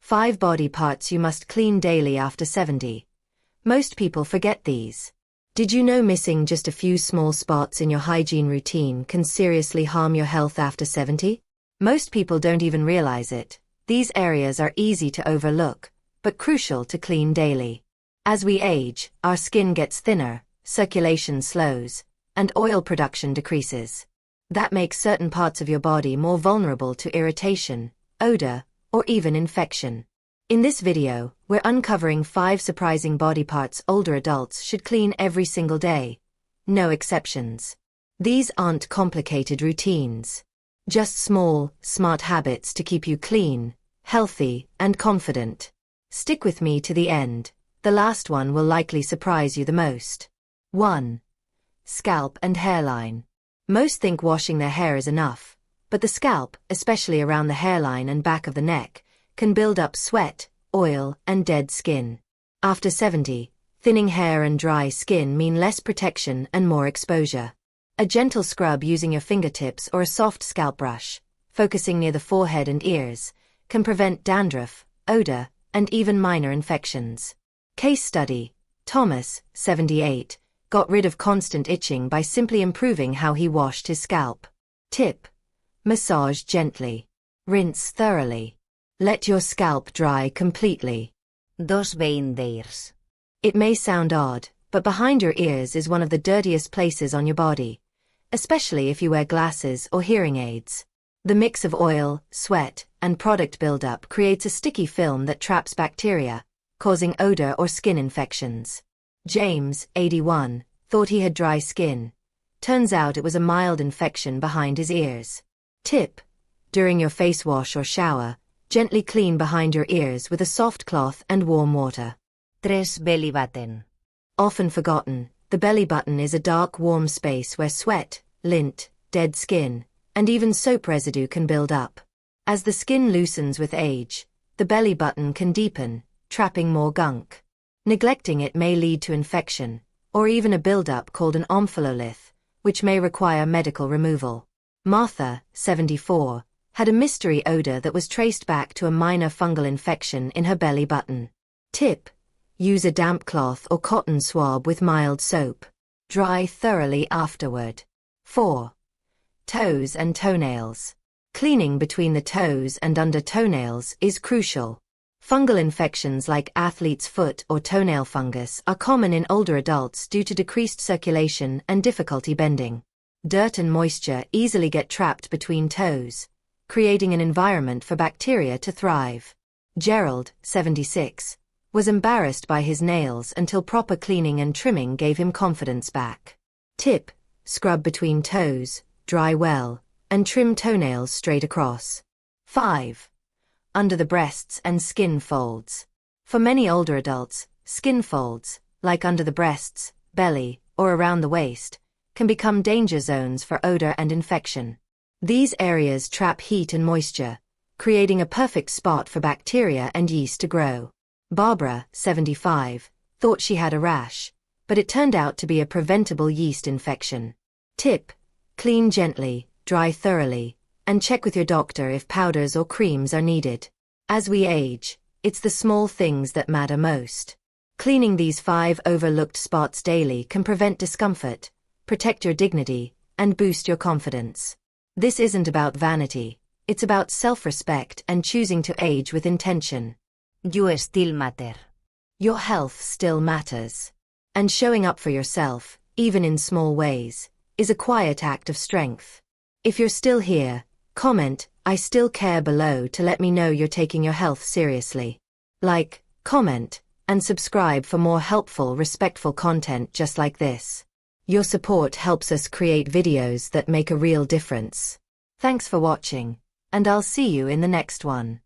5 body parts you must clean daily after 70. Most people forget these. Did you know missing just a few small spots in your hygiene routine can seriously harm your health after 70? Most people don't even realize it. These areas are easy to overlook, but crucial to clean daily. As we age, our skin gets thinner, circulation slows, and oil production decreases. That makes certain parts of your body more vulnerable to irritation, odor, or even infection. In this video, we're uncovering 5 surprising body parts older adults should clean every single day. No exceptions. These aren't complicated routines. Just small, smart habits to keep you clean, healthy, and confident. Stick with me to the end. The last one will likely surprise you the most. 1. Scalp and hairline. Most think washing their hair is enough, but the scalp, especially around the hairline and back of the neck, can build up sweat, oil, and dead skin. After 70, thinning hair and dry skin mean less protection and more exposure. A gentle scrub using your fingertips or a soft scalp brush, focusing near the forehead and ears, can prevent dandruff, odor, and even minor infections. Case study: Thomas, 78, got rid of constant itching by simply improving how he washed his scalp. Tip: massage gently. Rinse thoroughly. Let your scalp dry completely. Dos ears. It may sound odd, but behind your ears is one of the dirtiest places on your body, especially if you wear glasses or hearing aids. The mix of oil, sweat, and product buildup creates a sticky film that traps bacteria, causing odor or skin infections. James, 81, thought he had dry skin. Turns out it was a mild infection behind his ears. Tip: during your face wash or shower, gently clean behind your ears with a soft cloth and warm water. 3. Belly button. Often forgotten, the belly button is a dark, warm space where sweat, lint, dead skin, and even soap residue can build up. As the skin loosens with age, the belly button can deepen, trapping more gunk. Neglecting it may lead to infection, or even a buildup called an omphalolith, which may require medical removal. Martha, 74, had a mystery odor that was traced back to a minor fungal infection in her belly button. Tip: use a damp cloth or cotton swab with mild soap. Dry thoroughly afterward. 4. Toes and toenails. Cleaning between the toes and under toenails is crucial. Fungal infections like athlete's foot or toenail fungus are common in older adults due to decreased circulation and difficulty bending. Dirt and moisture easily get trapped between toes, creating an environment for bacteria to thrive. Gerald, 76, was embarrassed by his nails until proper cleaning and trimming gave him confidence back. Tip: scrub between toes, dry well, and trim toenails straight across. 5. Under the breasts and skin folds. For many older adults, skin folds, like under the breasts, belly, or around the waist, can become danger zones for odor and infection. These areas trap heat and moisture, creating a perfect spot for bacteria and yeast to grow. Barbara, 75, thought she had a rash, but it turned out to be a preventable yeast infection. Tip: clean gently, dry thoroughly, and check with your doctor if powders or creams are needed. As we age, it's the small things that matter most. Cleaning these 5 overlooked spots daily can prevent discomfort, protect your dignity, and boost your confidence. This isn't about vanity, it's about self-respect and choosing to age with intention. You still matter. Your health still matters. And showing up for yourself, even in small ways, is a quiet act of strength. If you're still here, comment "I still care" below to let me know you're taking your health seriously. Like, comment, and subscribe for more helpful, respectful content just like this. Your support helps us create videos that make a real difference. Thanks for watching, and I'll see you in the next one.